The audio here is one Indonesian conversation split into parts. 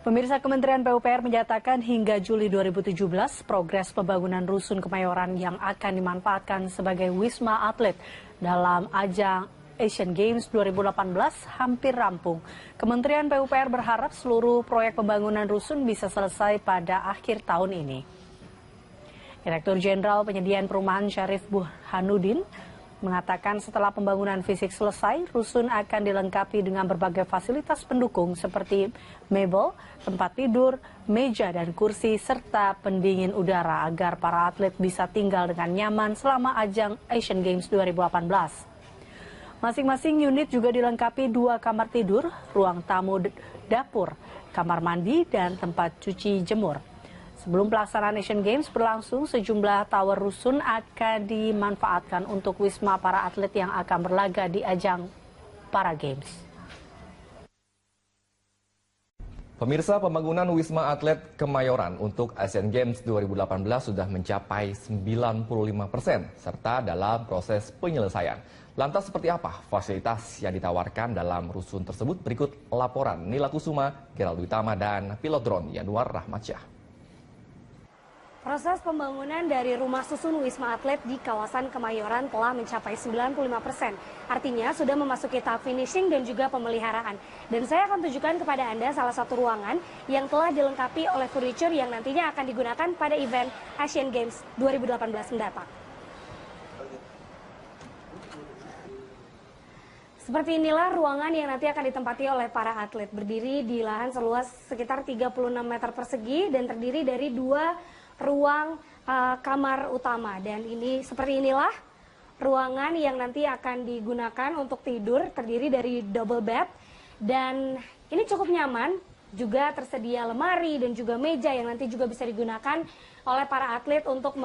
Pemirsa, Kementerian PUPR menyatakan hingga Juli 2017, progres pembangunan Rusun Kemayoran yang akan dimanfaatkan sebagai wisma atlet dalam ajang Asian Games 2018 hampir rampung. Kementerian PUPR berharap seluruh proyek pembangunan rusun bisa selesai pada akhir tahun ini. Direktur Jenderal Penyediaan Perumahan Syarif Burhanuddin mengatakan setelah pembangunan fisik selesai, rusun akan dilengkapi dengan berbagai fasilitas pendukung seperti mebel, tempat tidur, meja dan kursi, serta pendingin udara agar para atlet bisa tinggal dengan nyaman selama ajang Asian Games 2018. Masing-masing unit juga dilengkapi 2 kamar tidur, ruang tamu dapur, kamar mandi, dan tempat cuci jemur. Sebelum pelaksanaan Asian Games berlangsung, sejumlah tower rusun akan dimanfaatkan untuk wisma para atlet yang akan berlaga di ajang Para Games. Pemirsa, pembangunan Wisma Atlet Kemayoran untuk Asian Games 2018 sudah mencapai 95%, serta dalam proses penyelesaian. Lantas seperti apa fasilitas yang ditawarkan dalam rusun tersebut? Berikut laporan Nila Kusuma, Gerald Witama, dan pilot drone Yanuar Rahmatsyah. Proses pembangunan dari rumah susun Wisma Atlet di kawasan Kemayoran telah mencapai 95%. Artinya sudah memasuki tahap finishing dan juga pemeliharaan. Dan saya akan tunjukkan kepada Anda salah satu ruangan yang telah dilengkapi oleh furniture yang nantinya akan digunakan pada event Asian Games 2018 mendatang. Seperti inilah ruangan yang nanti akan ditempati oleh para atlet. Berdiri di lahan seluas sekitar 36 meter persegi dan terdiri dari 2 ruang kamar utama, dan ini seperti inilah ruangan yang nanti akan digunakan untuk tidur, terdiri dari double bed, dan ini cukup nyaman, juga tersedia lemari dan juga meja yang nanti juga bisa digunakan oleh para atlet untuk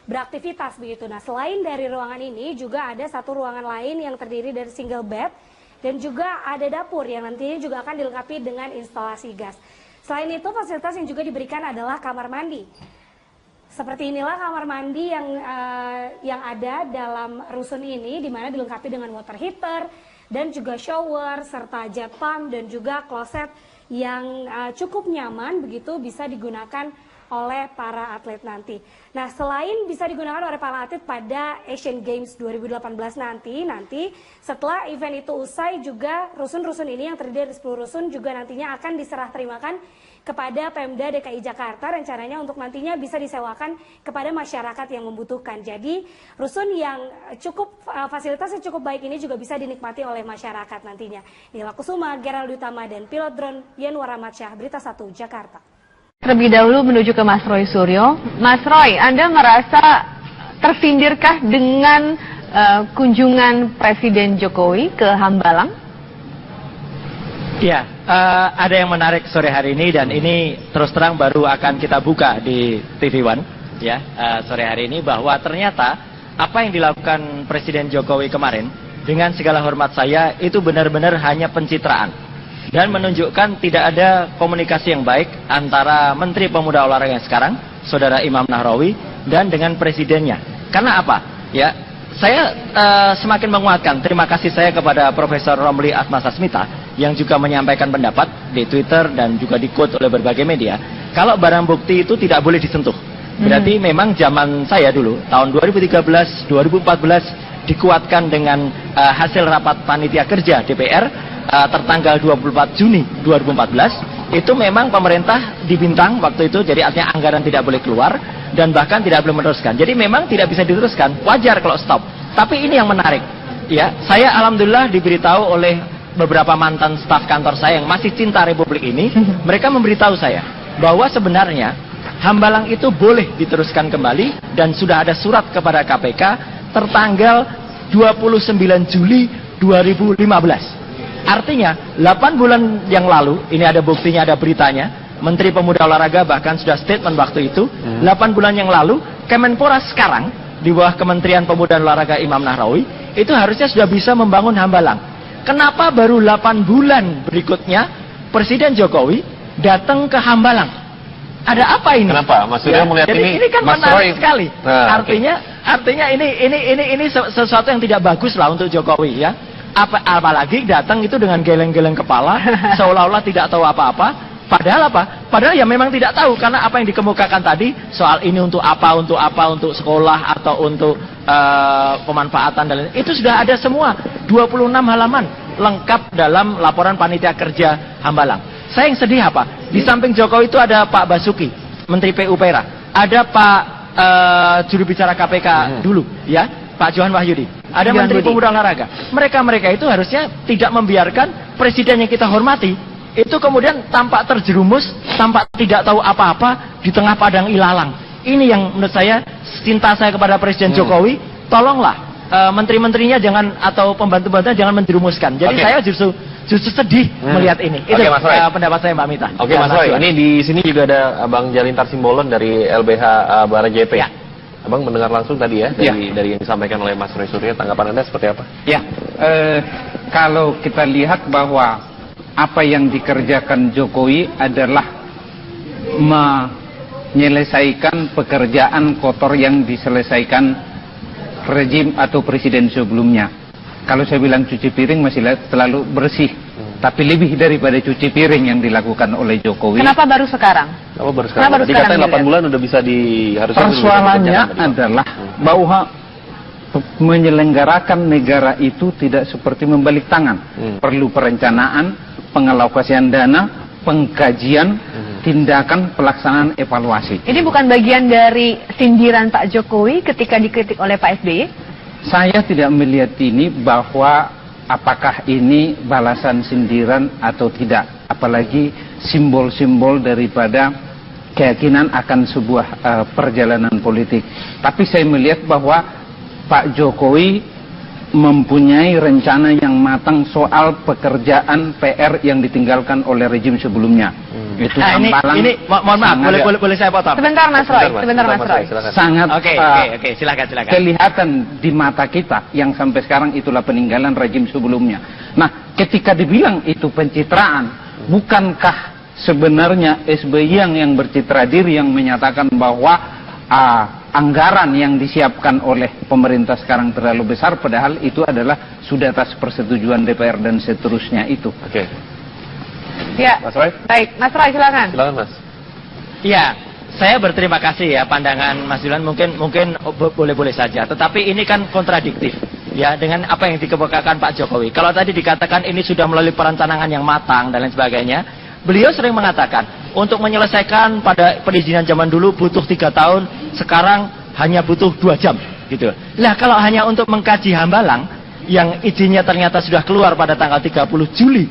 beraktivitas begitu. Nah, selain dari ruangan ini juga ada satu ruangan lain yang terdiri dari single bed dan juga ada dapur yang nantinya juga akan dilengkapi dengan instalasi gas. Selain itu, fasilitas yang juga diberikan adalah kamar mandi. Seperti inilah kamar mandi yang ada dalam rusun ini, di mana dilengkapi dengan water heater dan juga shower serta jet pump dan juga kloset yang cukup nyaman, begitu bisa digunakan oleh para atlet nanti. Nah, selain bisa digunakan oleh para atlet pada Asian Games 2018 nanti setelah event itu usai juga rusun-rusun ini yang terdiri dari 10 rusun juga nantinya akan diserah terimakan kepada Pemda DKI Jakarta, rencananya untuk nantinya bisa disewakan kepada masyarakat yang membutuhkan. Jadi rusun yang fasilitasnya cukup baik ini juga bisa dinikmati oleh masyarakat nantinya. Nila Kusuma, Gerald Witama, dan pilot drone Yanuar Rahmatsyah, Berita 1 Jakarta. Terlebih dahulu menuju ke Mas Roy Suryo. Mas Roy, Anda merasa tersindirkah dengan kunjungan Presiden Jokowi ke Hambalang? Ya, ada yang menarik sore hari ini, dan ini terus terang baru akan kita buka di TV One ya, sore hari ini, bahwa ternyata apa yang dilakukan Presiden Jokowi kemarin, dengan segala hormat saya, itu benar-benar hanya pencitraan dan menunjukkan tidak ada komunikasi yang baik antara Menteri Pemuda Olahraga yang sekarang, Saudara Imam Nahrawi, dan dengan presidennya. Karena apa? Ya, saya semakin menguatkan terima kasih saya kepada Profesor Romli Atmasasmita yang juga menyampaikan pendapat di Twitter dan juga di-quote oleh berbagai media. Kalau barang bukti itu tidak boleh disentuh. Berarti memang zaman saya dulu, tahun 2013, 2014, dikuatkan dengan hasil rapat panitia kerja DPR tertanggal 24 Juni 2014, itu memang pemerintah dibintang waktu itu, jadi artinya anggaran tidak boleh keluar dan bahkan tidak boleh meneruskan. Jadi memang tidak bisa diteruskan, wajar kalau stop. Tapi ini yang menarik, ya, saya alhamdulillah diberitahu oleh beberapa mantan staf kantor saya yang masih cinta Republik ini, mereka memberitahu saya bahwa sebenarnya Hambalang itu boleh diteruskan kembali dan sudah ada surat kepada KPK tertanggal 29 Juli 2015. Artinya 8 bulan yang lalu, ini ada buktinya, ada beritanya, Menteri Pemuda Olahraga bahkan sudah statement waktu itu, 8 bulan yang lalu Kemenpora sekarang di bawah Kementerian Pemuda Olahraga Imam Nahrawi itu harusnya sudah bisa membangun Hambalang. Kenapa baru 8 bulan berikutnya Presiden Jokowi datang ke Hambalang? Ada apa ini? Kenapa? Maksudnya melihat ini kan menarik sekali. Nah, artinya ini sesuatu yang tidak bagus lah untuk Jokowi ya. Apalagi datang itu dengan geleng-geleng kepala, seolah-olah tidak tahu apa-apa. Padahal apa? Padahal ya memang tidak tahu, karena apa yang dikemukakan tadi soal ini untuk apa, untuk sekolah atau untuk pemanfaatan dan lain, itu sudah ada semua 26 halaman lengkap dalam laporan panitia kerja Hambalang. Saya yang sedih apa? Di samping Jokowi itu ada Pak Basuki, Menteri PUPera, ada Pak juru bicara KPK dulu, ya, Pak Johan Wahyudi, ada Menteri Pemuda Olahraga. Mereka itu harusnya tidak membiarkan presiden yang kita hormati itu kemudian tampak terjerumus, tampak tidak tahu apa-apa di tengah padang ilalang. Ini yang menurut saya, cinta saya kepada Presiden Jokowi, tolonglah menteri-menterinya jangan, atau pembantu-pembantunya jangan menjerumuskan. Jadi saya justru sedih melihat ini. Itu pendapat saya, Mbak Mita. Oke, Mas Roy, ini di sini juga ada Abang Jalintar Simbolon dari LBH Barajp. Ya. Abang mendengar langsung tadi ya dari yang disampaikan oleh Mas Roy Suryo, tanggapan Anda seperti apa? Ya, kalau kita lihat bahwa apa yang dikerjakan Jokowi adalah menyelesaikan pekerjaan kotor yang diselesaikan rejim atau presiden sebelumnya. Kalau saya bilang cuci piring masih terlalu bersih, tapi lebih daripada cuci piring yang dilakukan oleh Jokowi. Kenapa baru sekarang? Kenapa baru sekarang? Dikatakan 8 bulan udah bisa harusnya. Persoalannya adalah bahwa menyelenggarakan negara itu tidak seperti membalik tangan. Perlu perencanaan, pengalokasian dana, pengkajian, tindakan, pelaksanaan, evaluasi. Ini bukan bagian dari sindiran Pak Jokowi ketika dikritik oleh Pak SBY? Saya tidak melihat ini bahwa apakah ini balasan sindiran atau tidak. Apalagi simbol-simbol daripada keyakinan akan sebuah perjalanan politik. Tapi saya melihat bahwa Pak Jokowi mempunyai rencana yang matang soal pekerjaan PR yang ditinggalkan oleh rejim sebelumnya. Itu Hambalang. Ini mohon maaf, boleh saya potong. Sebentar Mas Roy, sangat Oke, silakan. kelihatan di mata kita yang sampai sekarang itulah peninggalan rejim sebelumnya. Nah, ketika dibilang itu pencitraan, bukankah sebenarnya SBY yang bercitra diri yang menyatakan bahwa anggaran yang disiapkan oleh pemerintah sekarang terlalu besar, padahal itu adalah sudah atas persetujuan DPR dan seterusnya itu. Oke. Ya. Mas Roy? Baik, Mas Roy silakan. Silakan, Mas. Ya, saya berterima kasih ya, pandangan Mas Julan mungkin boleh-boleh saja, tetapi ini kan kontradiktif ya dengan apa yang dikemukakan Pak Jokowi. Kalau tadi dikatakan ini sudah melalui perencanaan yang matang dan lain sebagainya, beliau sering mengatakan untuk menyelesaikan pada perizinan zaman dulu butuh 3 tahun, sekarang hanya butuh 2 jam gitu. Nah, kalau hanya untuk mengkaji Hambalang yang izinnya ternyata sudah keluar pada tanggal 29 Juli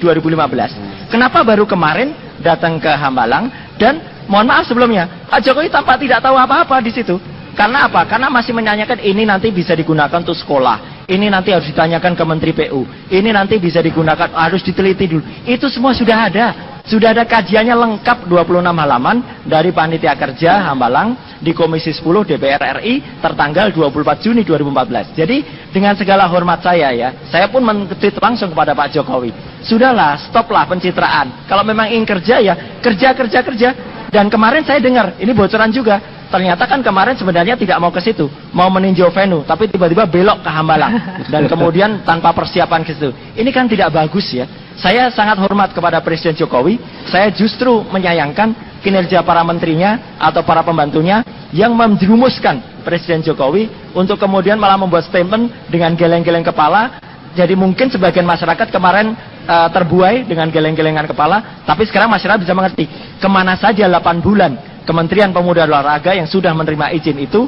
2015. Kenapa baru kemarin datang ke Hambalang? Dan mohon maaf sebelumnya, Pak Jokowi tampak tidak tahu apa-apa di situ. Karena apa? Karena masih menanyakan ini nanti bisa digunakan untuk sekolah. Ini nanti harus ditanyakan ke Menteri PU. Ini nanti bisa digunakan, harus diteliti dulu. Itu semua sudah ada. Sudah ada kajiannya lengkap 26 halaman dari Panitia Kerja Hambalang di Komisi 10 DPR RI tertanggal 24 Juni 2014. Jadi dengan segala hormat saya ya, saya pun men-tweet langsung kepada Pak Jokowi. Sudahlah, stoplah pencitraan. Kalau memang ingin kerja ya kerja. Dan kemarin saya dengar, ini bocoran juga. Ternyata kan kemarin sebenarnya tidak mau ke situ, mau meninjau venue, tapi tiba-tiba belok ke Hambalang dan kemudian tanpa persiapan ke situ. Ini kan tidak bagus ya. Saya sangat hormat kepada Presiden Jokowi. Saya justru menyayangkan kinerja para menterinya atau para pembantunya yang menjerumuskan Presiden Jokowi untuk kemudian malah membuat statement dengan geleng-geleng kepala. Jadi mungkin sebagian masyarakat kemarin terbuai dengan geleng-gelengan kepala, tapi sekarang masyarakat bisa mengerti kemana saja 8 bulan Kementerian Pemuda dan Olahraga yang sudah menerima izin itu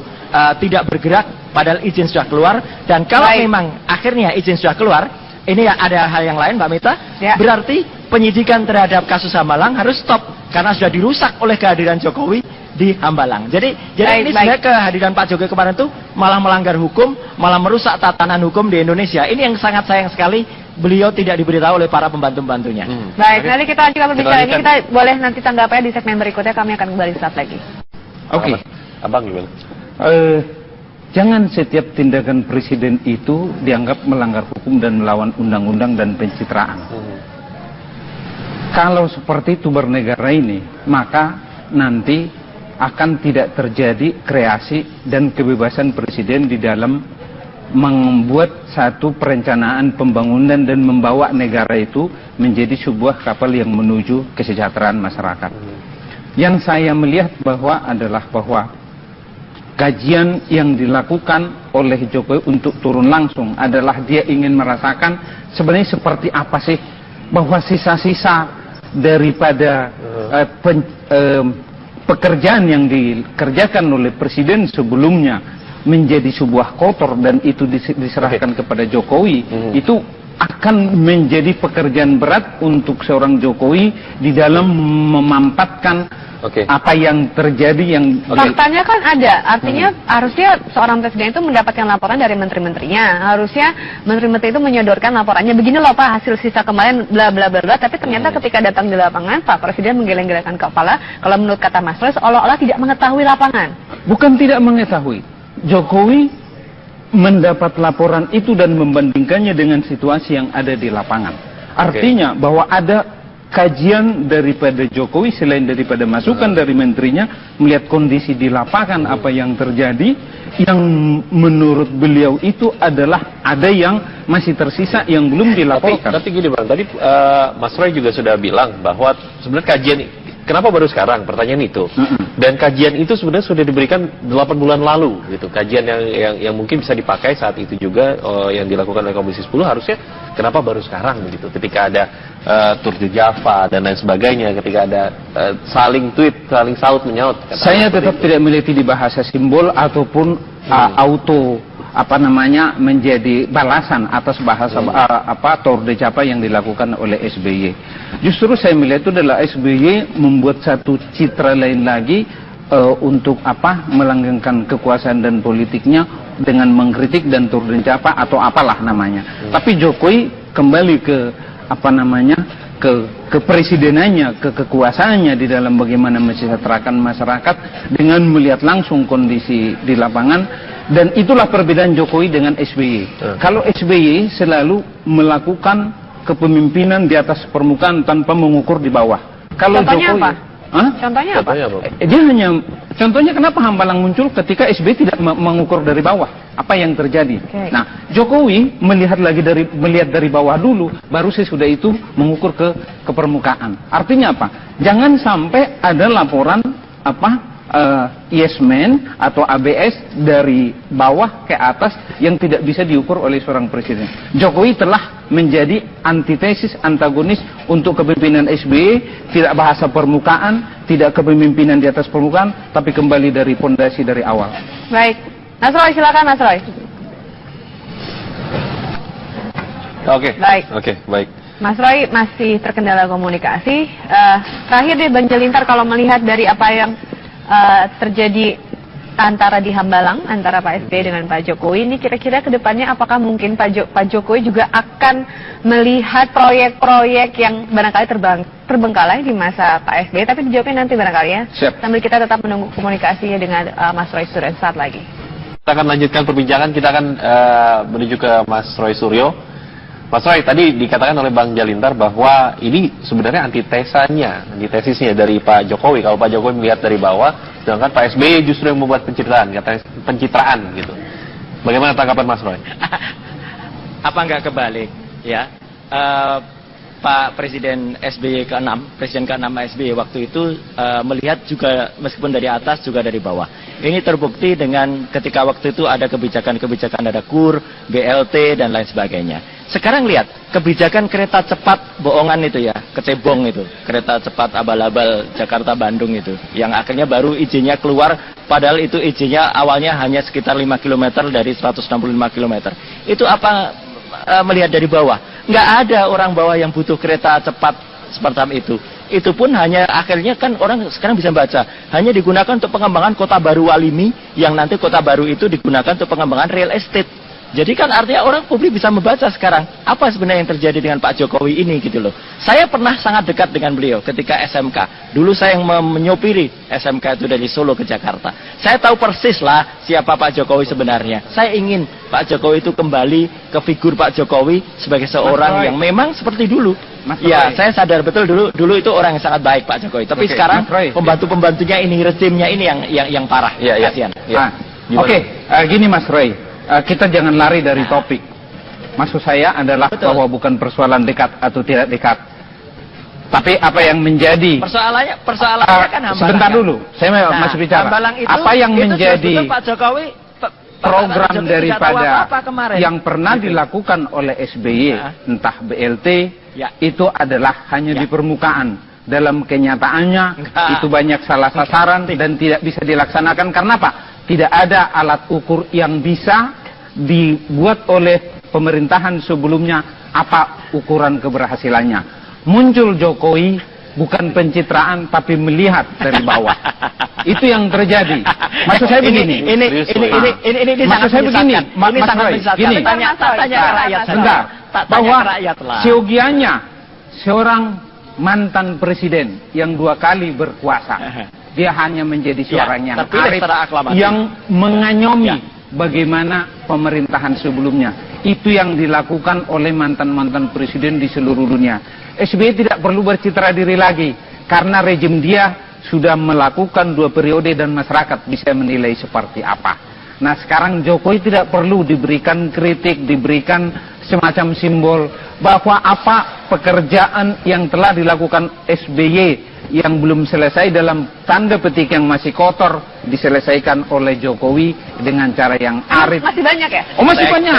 tidak bergerak padahal izin sudah keluar. Dan kalau memang akhirnya izin sudah keluar, ini ada hal yang lain Mbak Mita, berarti penyidikan terhadap kasus Hambalang harus stop karena sudah dirusak oleh kehadiran Jokowi di Hambalang. Jadi ini sebenarnya kehadiran Pak Jokowi kemarin itu malah melanggar hukum, malah merusak tatanan hukum di Indonesia. Ini yang sangat sayang sekali beliau tidak diberitahu oleh para pembantu-pembantunya. Baik, nanti kita lanjutkan berbicara ini. Kita boleh nanti tanggapannya di segmen berikutnya. Kami akan kembali saat lagi. Oke. Abang gimana? Jangan setiap tindakan presiden itu dianggap melanggar hukum dan melawan undang-undang dan pencitraan. Kalau seperti itu bernegara ini, maka nanti akan tidak terjadi kreasi dan kebebasan presiden di dalam membuat satu perencanaan pembangunan dan membawa negara itu menjadi sebuah kapal yang menuju kesejahteraan masyarakat. Yang saya melihat adalah bahwa kajian yang dilakukan oleh Jokowi untuk turun langsung adalah dia ingin merasakan sebenarnya seperti apa sih bahwa sisa-sisa daripada pekerjaan yang dikerjakan oleh presiden sebelumnya menjadi sebuah kotor dan itu diserahkan kepada Jokowi, itu akan menjadi pekerjaan berat untuk seorang Jokowi di dalam memampatkan apa yang terjadi yang faktanya kan ada, artinya harusnya seorang presiden itu mendapatkan laporan dari menteri-menterinya, harusnya menteri-menteri itu menyodorkan laporannya, begini loh Pak hasil sisa kemarin bla bla bla bla, tapi ternyata ketika datang di lapangan Pak Presiden menggeleng-gelengkan kepala, kalau menurut kata Mas Roy seolah-olah tidak mengetahui lapangan. Bukan tidak mengetahui, Jokowi mendapat laporan itu dan membandingkannya dengan situasi yang ada di lapangan. Artinya bahwa ada kajian daripada Jokowi selain daripada masukan dari menterinya melihat kondisi di lapangan apa yang terjadi, yang menurut beliau itu adalah ada yang masih tersisa yang belum dilaporkan. Tapi gini Bang, tadi Mas Roy juga sudah bilang bahwa sebenarnya kajian kenapa baru sekarang? Pertanyaan itu. Dan kajian itu sebenarnya sudah diberikan 8 bulan lalu, gitu. Kajian yang mungkin bisa dipakai saat itu juga yang dilakukan oleh Komisi 10 harusnya kenapa baru sekarang, begitu? Ketika ada Tour de Java dan lain sebagainya, ketika ada saling tweet, saling saut menyaut. Saya tetap tidak meliti di bahasa simbol ataupun auto menjadi balasan atas bahasa Tour de Java yang dilakukan oleh SBY. Justru saya melihat itu adalah SBY membuat satu citra lain lagi untuk melanggengkan kekuasaan dan politiknya dengan mengkritik dan Tour de Java atau apalah namanya. Tapi Jokowi kembali ke kepresidenannya, ke kekuasaannya di dalam bagaimana mensejahterakan masyarakat dengan melihat langsung kondisi di lapangan. Dan itulah perbedaan Jokowi dengan SBY. Kalau SBY selalu melakukan kepemimpinan di atas permukaan tanpa mengukur di bawah. Kalau Contohnya Jokowi, apa? Contohnya apa? Dia hanya contohnya kenapa Hambalang muncul ketika SBY tidak mengukur dari bawah apa yang terjadi. Nah, Jokowi melihat dari bawah dulu, baru sesudah itu mengukur ke permukaan. Artinya apa? Jangan sampai ada laporan yes man atau ABS dari bawah ke atas yang tidak bisa diukur oleh seorang presiden. Jokowi telah menjadi antitesis, antagonis untuk kepemimpinan SBY, tidak bahasa permukaan, tidak kepemimpinan di atas permukaan, tapi kembali dari pondasi dari awal. Baik, Mas Roy silakan Mas Roy. Oke, baik. Mas Roy masih terkendala komunikasi. Terakhir deh Bang Jalintar, kalau melihat dari apa yang terjadi antara di Hambalang antara Pak SBY dengan Pak Jokowi, ini kira-kira kedepannya apakah mungkin Pak Jokowi juga akan melihat proyek-proyek yang barangkali terbengkalai di masa Pak SBY, tapi dijawabnya nanti barangkali ya. Siap. Sambil kita tetap menunggu komunikasinya dengan Mas Roy Suryo saat lagi. Kita akan lanjutkan perbincangan, kita akan menuju ke Mas Roy Suryo. Mas Roy, tadi dikatakan oleh Bang Jalintar bahwa ini sebenarnya antitesisnya dari Pak Jokowi. Kalau Pak Jokowi melihat dari bawah, sedangkan Pak SBY justru yang membuat pencitraan gitu. Bagaimana tanggapan Mas Roy? Apa enggak kebalik, ya? Pak Presiden SBY ke-6, Presiden ke-6 SBY waktu itu melihat juga meskipun dari atas juga dari bawah. Ini terbukti dengan ketika waktu itu ada kebijakan-kebijakan, ada KUR, BLT dan lain sebagainya. Sekarang lihat kebijakan kereta cepat bohongan itu ya, kecebong itu, kereta cepat abal-abal Jakarta-Bandung itu, yang akhirnya baru izinnya keluar, padahal itu izinnya awalnya hanya sekitar 5 km dari 165 km. Itu apa melihat dari bawah? Nggak ada orang bawah yang butuh kereta cepat seperti itu. Itu pun hanya akhirnya kan orang sekarang bisa baca, hanya digunakan untuk pengembangan kota baru Walimi, yang nanti kota baru itu digunakan untuk pengembangan real estate. Jadi kan artinya orang publik bisa membaca sekarang apa sebenarnya yang terjadi dengan Pak Jokowi ini gitu loh. Saya pernah sangat dekat dengan beliau ketika SMK. Dulu saya yang menyopiri SMK itu dari Solo ke Jakarta. Saya tahu persis lah siapa Pak Jokowi sebenarnya. Saya ingin Pak Jokowi itu kembali ke figur Pak Jokowi sebagai seorang yang memang seperti dulu. Ya, saya sadar betul dulu itu orang yang sangat baik Pak Jokowi. Tapi sekarang pembantu-pembantunya ini, rezimnya ini yang parah. Kasihan. Gini Mas Roy. Kita jangan lari dari topik. maksud saya adalah Betul. bahwa bukan persoalan dekat atau tidak dekat. Tapi apa yang menjadi Persoalannya kan Hambalang. sebentar dulu, saya masih bicara. Hambalang itu, Apa yang itu menjadi Pak Jokowi program Jokowi daripada apa kemarin. yang pernah dilakukan oleh SBY, entah BLT, itu adalah hanya di permukaan. Dalam kenyataannya itu banyak salah sasaran dan tidak bisa dilaksanakan. Karena apa? Tidak ada alat ukur yang bisa dibuat oleh pemerintahan sebelumnya apa ukuran keberhasilannya. Muncul Jokowi bukan pencitraan tapi melihat dari bawah. Itu yang terjadi. Maksud saya begini. Ini maksud saya begini, Mas Roy, gini. Tanya ke rakyat Sebentar, bahwa lah. siogianya seorang mantan presiden yang 2 kali berkuasa, dia hanya menjadi seorang yang terpilih arif, secara aklamasi. yang menganyomi bagaimana pemerintahan sebelumnya. Itu yang dilakukan oleh mantan-mantan presiden di seluruh dunia. SBY tidak perlu bercitra diri lagi, karena rejim dia sudah melakukan 2 periode dan masyarakat bisa menilai seperti apa. Nah, sekarang Jokowi tidak perlu diberikan kritik, diberikan semacam simbol bahwa apa pekerjaan yang telah dilakukan SBY yang belum selesai dalam tanda petik yang masih kotor diselesaikan oleh Jokowi dengan cara yang arif. Masih banyak ya? Oh, masih banyak.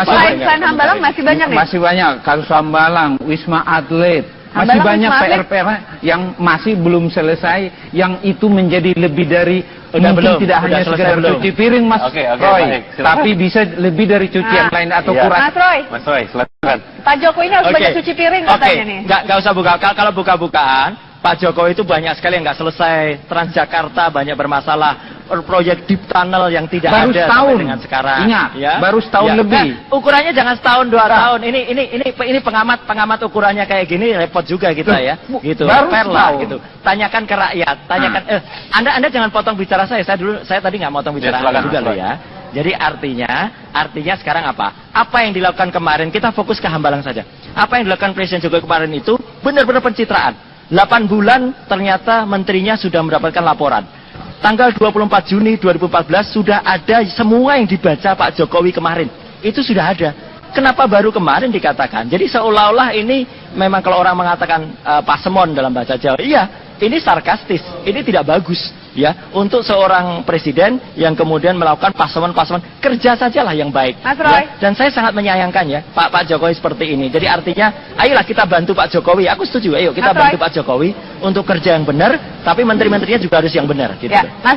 Selain Hambalang masih banyak nih? Masih banyak. Kasus Hambalang, Wisma Atlet. Masih banyak PR-PR yang masih belum selesai, yang itu menjadi lebih dari mungkin tidak hanya sekedar cuci piring, Mas Roy, tapi bisa lebih dari cuci yang lain atau kurang. Mas Roy, silakan. Pak Jokowi ini harus banyak cuci piring katanya nih. Nggak usah buka. Kalau buka-bukaan, Pak Jokowi itu banyak sekali yang nggak selesai. Transjakarta banyak bermasalah. Proyek deep tunnel yang tidak baru ada setahun. sampai dengan sekarang. Ingat, ya? baru setahun lebih. Nah, ukurannya jangan setahun 2 tahun. Ini pengamat ukurannya kayak gini repot juga kita ya. Gitu. Baru Fair lah setahun. gitu. Tanyakan ke rakyat. Tanyakan. Anda jangan potong bicara saya. Saya tadi nggak potong bicara Anda juga loh ya. Jadi artinya sekarang apa? Apa yang dilakukan kemarin, kita fokus ke Hambalang saja. Apa yang dilakukan Presiden Jokowi kemarin itu benar-benar pencitraan. 8 bulan ternyata menterinya sudah mendapatkan laporan. Tanggal 24 Juni 2014 sudah ada semua yang dibaca Pak Jokowi kemarin. Itu sudah ada. Kenapa baru kemarin dikatakan? Jadi seolah-olah ini memang kalau orang mengatakan pasemon dalam bahasa Jawa. Iya, ini sarkastis. Ini tidak bagus. Ya, untuk seorang presiden yang kemudian melakukan pasemon-pasemon, kerja sajalah yang baik. Mas Roy. Ya? Dan saya sangat menyayangkan ya Pak Jokowi seperti ini. Jadi artinya, ayolah kita bantu Pak Jokowi. Aku setuju. Ayo kita bantu Pak Jokowi untuk kerja yang benar, tapi menteri-menterinya juga harus yang benar. Gitu. Ya, Mas